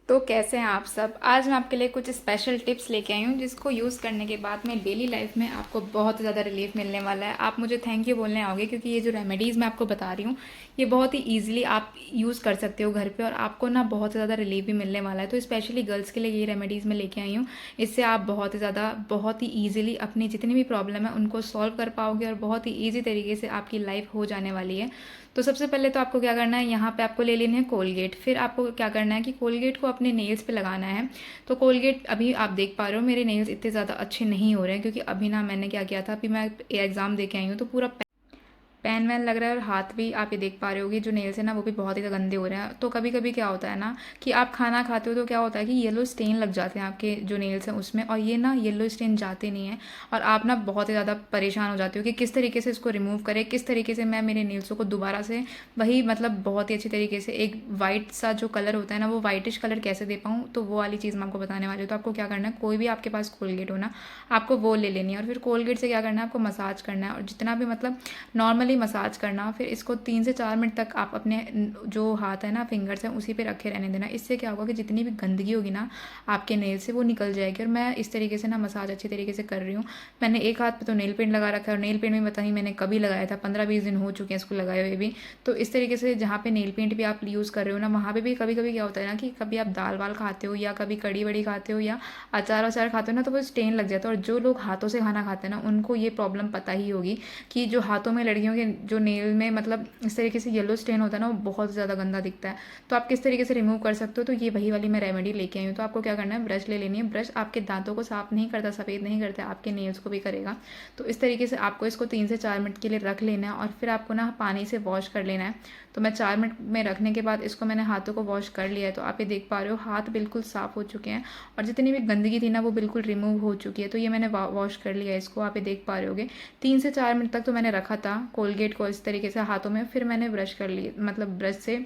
तो कैसे हैं आप सब। आज मैं आपके लिए कुछ स्पेशल टिप्स लेके आई हूँ जिसको यूज़ करने के बाद में डेली लाइफ में आपको बहुत ज़्यादा रिलीफ मिलने वाला है। आप मुझे थैंक यू बोलने आओगे क्योंकि ये जो रेमेडीज़ मैं आपको बता रही हूँ ये बहुत ही ईजिली आप यूज़ कर सकते हो घर पे और आपको ना बहुत ज़्यादा रिलीफ भी मिलने वाला है। तो स्पेशली गर्ल्स के लिए ये रेमेडीज़ मैं लेके आई हूँ। इससे आप बहुत ही ईजिली अपनी जितनी भी प्रॉब्लम है उनको सॉल्व कर पाओगे और बहुत ही ईजी तरीके से आपकी लाइफ हो जाने वाली है। तो सबसे पहले तो आपको क्या करना है, यहाँ पे आपको ले लेनी है कोलगेट। फिर आपको क्या करना है कि कोलगेट को अपने नेल्स पे लगाना है। तो कोलगेट अभी आप देख पा रहे हो मेरे नेल्स इतने ज़्यादा अच्छे नहीं हो रहे हैं क्योंकि अभी ना मैंने क्या किया था, अभी मैं एग्ज़ाम दे के आई हूँ तो पूरा पैन वैन लग रहा है और हाथ भी आप ये देख पा रहे होगे जो नेल्स है ना वो भी बहुत ही गंदे हो रहे हैं। तो कभी कभी क्या होता है ना कि आप खाना खाते हो तो क्या होता है कि येलो स्टेन लग जाते हैं आपके जो नेल्स हैं उसमें, और ये ना येलो स्टेन जाते नहीं है और आप ना बहुत ही ज़्यादा परेशान हो जाते हो कि किस तरीके से इसको रिमूव करें, किस तरीके से मैं मेरे नेल्सों को दोबारा से वही मतलब बहुत ही अच्छी तरीके से एक वाइट सा जो कलर होता है ना वो वाइटिश कलर कैसे दे पाऊँ। तो वो वाली चीज़ मैं आपको बताने वाली हूँ। तो आपको क्या करना है, कोई भी आपके पास कोलगेट हो ना आपको वो ले लेनी है और फिर कोलगेट से क्या करना है, आपको मसाज करना है और जितना भी मतलब नॉर्मली मसाज करना। फिर इसको 3 से 4 मिनट तक आप अपने जो हाथ है ना फिंगर्स हैं उसी पे रखे रहने देना। इससे क्या होगा कि जितनी भी गंदगी होगी ना आपके नेल से वो निकल जाएगी। और मैं इस तरीके से ना मसाज अच्छी तरीके से कर रही हूँ। मैंने एक हाथ पे तो नेल पेंट लगा रखा है और नेल पेंट भी पता नहीं मैंने कभी लगाया था, 15-20 दिन हो चुके हैं इसको लगाए हुए भी। तो इस तरीके से जहाँ पे नेल पेंट भी आप यूज़ कर रहे हो ना वहाँ पे भी कभी कभी क्या होता है ना कि कभी आप दाल वाल खाते हो या कभी कड़ी वड़ी खाते हो या अचार वचार खाते हो ना तो वो स्टेन लग जाता है। और जो लोग हाथों से खाना खाते हैं ना उनको ये प्रॉब्लम पता ही होगी कि जो हाथों में लड़कियों के जो नेल में मतलब इस तरीके से येलो स्टेन होता है ना वो बहुत ज़्यादा गंदा दिखता है। तो आप किस तरीके से रिमूव कर सकते हो, तो ये वही वाली मैं रेमेडी लेके आई हूँ। तो आपको क्या करना है, ब्रश ले लेनी है। ब्रश आपके दांतों को साफ नहीं करता, सफ़ेद नहीं करता, आपके नेल्स को भी करेगा। तो इस तरीके से आपको इसको 3 से 4 मिनट के लिए रख लेना है और फिर आपको ना पानी से वॉश कर लेना है। तो मैं 4 मिनट में रखने के बाद इसको मैंने हाथों को वॉश कर लिया है। तो आप ये देख पा रहे हो हाथ बिल्कुल साफ़ हो चुके हैं और जितनी भी गंदगी थी ना वो बिल्कुल रिमूव हो चुकी है। तो ये मैंने वॉश कर लिया है इसको, आप ये देख पा रहे होगे। 3 से 4 मिनट तक तो मैंने रखा था कोलगेट को इस तरीके से हाथों में। फिर मैंने ब्रश कर लिए, मतलब ब्रश से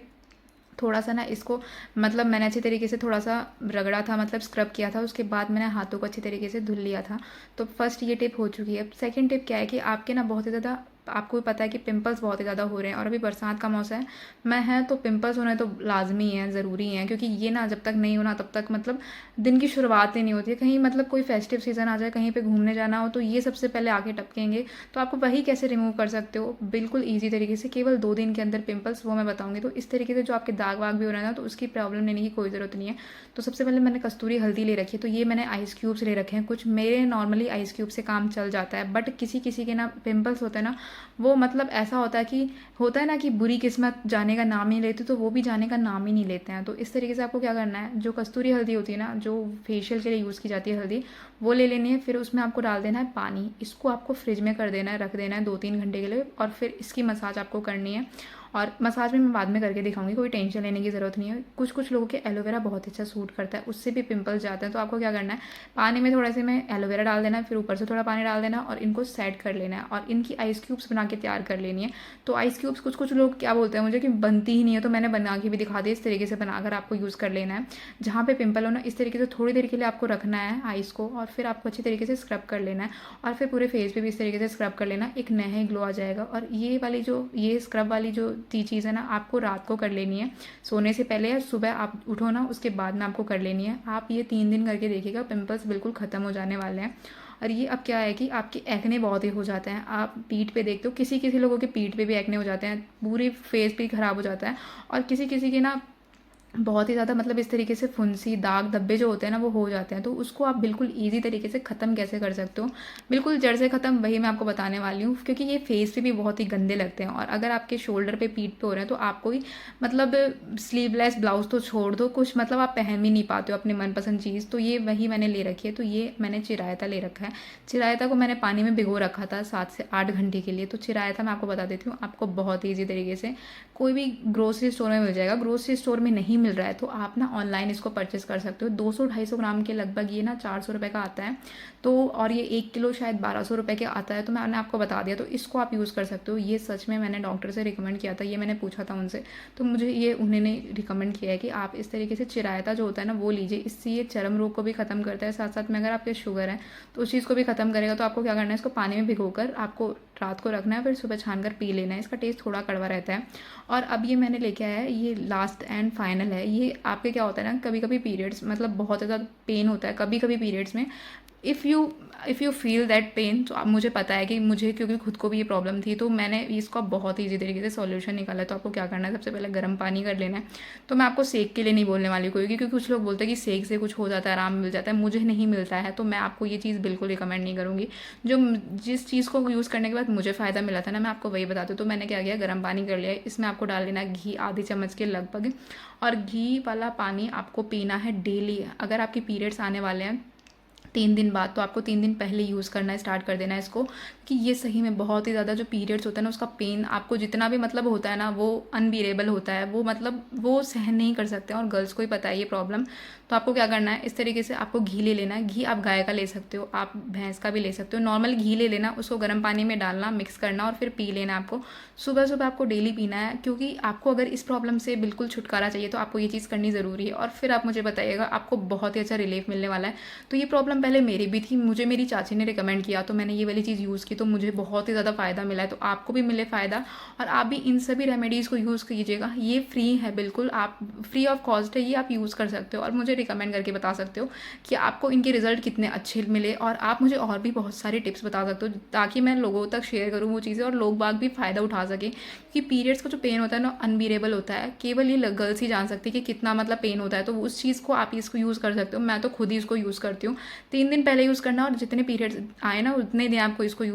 थोड़ा सा ना इसको मतलब मैंने अच्छी तरीके से थोड़ा सा रगड़ा था, मतलब स्क्रब किया था। उसके बाद मैंने हाथों को अच्छी तरीके से धुल लिया था। तो फर्स्ट ये टिप हो चुकी है। सेकंड टिप क्या है कि आपके ना बहुत ही ज़्यादा आपको भी पता है कि पिंपल्स बहुत ही ज़्यादा हो रहे हैं और अभी बरसात का मौसम है तो पिंपल्स होने तो लाजमी हैं, ज़रूरी हैं, क्योंकि ये ना जब तक नहीं होना तब तक मतलब दिन की शुरुआत ही नहीं होती है। कहीं मतलब कोई फेस्टिव सीज़न आ जाए, कहीं पे घूमने जाना हो तो ये सबसे पहले आके टपकेंगे। तो आपको वही कैसे रिमूव कर सकते हो बिल्कुल ईजी तरीके से, केवल 2 दिन के अंदर पिंपल्स, वो मैं बताऊंगी। तो इस तरीके से जो आपके दाग वाग भी हो रहे हैं ना तो उसकी प्रॉब्लम लेने की कोई ज़रूरत नहीं है। तो सबसे पहले मैंने कस्तूरी हल्दी ले रखी है। तो ये मैंने आइस क्यूब्स ले रखे हैं कुछ, मेरे नॉर्मली आइस क्यूब से काम चल जाता है, बट किसी किसी के ना पिंपल्स होते हैं ना वो मतलब ऐसा होता है ना कि बुरी किस्मत जाने का नाम ही नहीं लेती, तो वो भी जाने का नाम ही नहीं लेते हैं। तो इस तरीके से आपको क्या करना है, जो कस्तूरी हल्दी होती है ना जो फेशियल के लिए यूज़ की जाती है हल्दी, वो ले लेनी है। फिर उसमें आपको डाल देना है पानी, इसको आपको फ्रिज में कर देना है, रख देना है 2-3 घंटे के लिए और फिर इसकी मसाज आपको करनी है। और मसाज भी मैं बाद में करके दिखाऊंगी, कोई टेंशन लेने की ज़रूरत नहीं है। कुछ कुछ लोगों के एलोवेरा बहुत अच्छा सूट करता है, उससे भी पिंपल्स जाते हैं। तो आपको क्या करना है, पानी में थोड़ा से में एलोवेरा डाल देना है, फिर ऊपर से थोड़ा पानी डाल देना और इनको सेट कर लेना है और इनकी आइस क्यूब्स बना के तैयार कर लेनी है। तो आइस क्यूब्स कुछ कुछ लोग क्या बोलते हैं मुझे कि बनती ही नहीं है, तो मैंने बना के भी दिखा दी। इस तरीके से बनाकर आपको यूज़ कर लेना है। जहाँ पे पिंपल हो ना इस तरीके से थोड़ी देर के लिए आपको रखना है आइस को और फिर आपको अच्छी तरीके से स्क्रब कर लेना है और फिर पूरे फेस पे भी इस तरीके से स्क्रब कर लेना, एक नया ही ग्लो आ जाएगा। और ये स्क्रब वाली जो चीज़ है ना आपको रात को कर लेनी है सोने से पहले, या सुबह आप उठो ना उसके बाद में आपको कर लेनी है। आप ये 3 दिन करके देखिएगा, पिंपल्स बिल्कुल ख़त्म हो जाने वाले हैं। और ये अब क्या है कि आपके एक्ने बहुत ही हो जाते हैं, आप पीठ पे देखते हो किसी किसी लोगों के पीठ पे भी एक्ने हो जाते हैं, पूरी फेस भी ख़राब हो जाता है। और किसी किसी के ना बहुत ही ज़्यादा मतलब इस तरीके से फुंसी दाग धब्बे जो होते हैं ना वो हो जाते हैं। तो उसको आप बिल्कुल ईजी तरीके से ख़त्म कैसे कर सकते हो, बिल्कुल जड़ से ख़त्म, वही मैं आपको बताने वाली हूँ। क्योंकि ये फेस पे भी बहुत ही गंदे लगते हैं और अगर आपके शोल्डर पे पीठ पे हो रहे हैं तो आपको ही मतलब स्लीवलेस ब्लाउज तो छोड़ दो, कुछ मतलब आप पहन भी नहीं पाते हो अपनी मनपसंद चीज़। तो ये वही मैंने ले रखी है। तो ये मैंने चिरायता ले रखा है। चिरायता को मैंने पानी में भिगो रखा था 7 से 8 घंटे के लिए। तो चिरायता मैं आपको बता देती हूँ, आपको बहुत ईजी तरीके से कोई भी ग्रोसरी स्टोर में मिल जाएगा। ग्रोसरी स्टोर में नहीं मिल रहा है तो आप ना ऑनलाइन इसको परचेस कर सकते हो। 200-250 ग्राम के लगभग ये ना 400 रुपये का आता है। तो और ये 1 किलो शायद 1200 रुपये के आता है। तो मैंने आपको बता दिया, तो इसको आप यूज़ कर सकते हो। ये सच में मैंने डॉक्टर से रिकमेंड किया था, ये मैंने पूछा था उनसे, तो मुझे ये उन्होंने रिकमेंड किया है कि आप इस तरीके से चिरायता जो होता है ना वो लीजिए। इससे ये चर्म रोग को भी ख़त्म करता है, साथ साथ में अगर आपके शुगर है तो उस चीज़ को भी ख़त्म करेगा। तो आपको क्या करना है, इसको पानी में भिगोकर आपको रात को रखना है, फिर सुबह छान कर पी लेना है। इसका टेस्ट थोड़ा कड़वा रहता है। और अब ये मैंने लेके आया है, ये लास्ट एंड फाइनल है। ये आपके क्या होता है ना, कभी कभी पीरियड्स मतलब बहुत ज़्यादा पेन होता है कभी कभी पीरियड्स में। If you feel that pain, तो आप, मुझे पता है कि मुझे, क्योंकि खुद को भी ये प्रॉब्लम थी, तो मैंने इसका बहुत ईजी तरीके से सॉल्यूशन निकाला है। तो आपको क्या करना है, सबसे पहले गर्म पानी कर लेना है। तो मैं आपको सेक के लिए नहीं बोलने वाली कोई, क्योंकि कुछ लोग बोलते हैं कि सेक से कुछ हो जाता है, आराम मिल जाता है। मुझे नहीं मिलता है, तो मैं आपको ये चीज़ बिल्कुल रिकमेंड नहीं करूँगी। जो जिस चीज़ को यूज़ करने के बाद मुझे फ़ायदा मिला था ना, मैं आपको वही बताती हूँ। तो मैंने क्या किया, गर्म पानी कर लिया, इसमें आपको डाल देना है घी, आधी चम्मच के लगभग। और घी वाला पानी आपको पीना है डेली। अगर आपके पीरियड्स आने वाले हैं 3 दिन बाद, तो आपको 3 दिन पहले यूज़ करना स्टार्ट कर देना है इसको, कि ये सही में बहुत ही ज़्यादा जो पीरियड्स होता है ना, उसका पेन आपको जितना भी मतलब होता है ना, वो अनबियरेबल होता है, वो मतलब वो सहन नहीं कर सकते हैं, और गर्ल्स को ही पता है ये प्रॉब्लम। तो आपको क्या करना है, इस तरीके से आपको घी ले लेना है। घी आप गाय का ले सकते हो, आप भैंस का भी ले सकते हो। नॉर्मल घी ले लेना, उसको गर्म पानी में डालना, मिक्स करना, और फिर पी लेना आपको। सुबह सुबह आपको डेली पीना है, क्योंकि आपको अगर इस प्रॉब्लम से बिल्कुल छुटकारा चाहिए तो आपको ये चीज़ करनी ज़रूरी है। और फिर आप मुझे बताइएगा, आपको बहुत ही अच्छा रिलीफ मिलने वाला है। तो ये प्रॉब्लम पहले मेरी भी थी, मुझे मेरी चाची ने रिकमेंड किया, तो मैंने ये वाली चीज़ यूज़ की, तो मुझे बहुत ही ज़्यादा फ़ायदा मिला है। तो आपको भी मिले फ़ायदा, और आप भी इन सभी रेमेडीज़ को यूज़ कीजिएगा। ये फ्री है बिल्कुल, आप फ्री ऑफ कॉस्ट है, ये आप यूज़ कर सकते हो, और मुझे रिकमेंड करके बता सकते हो कि आपको इनके रिजल्ट कितने अच्छे मिले। और आप मुझे और भी बहुत सारे टिप्स बता सकते हो, ताकि मैं लोगों तक शेयर करूँ वो चीज़ें, और लोग बाग भी फ़ायदा उठा सकें। कि पीरियड्स का जो पेन होता है ना, अनबियरेबल होता है, केवल ये गर्ल्स ही जान सकती है कि कितना मतलब पेन होता है। तो उस चीज़ को आप इसको यूज़ कर सकते हो। मैं तो खुद ही इसको यूज़ करती हूँ। 3 दिन पहले यूज़ करना, और जितने पीरियड्स आए ना, उतने दिन आपको इसको यूज़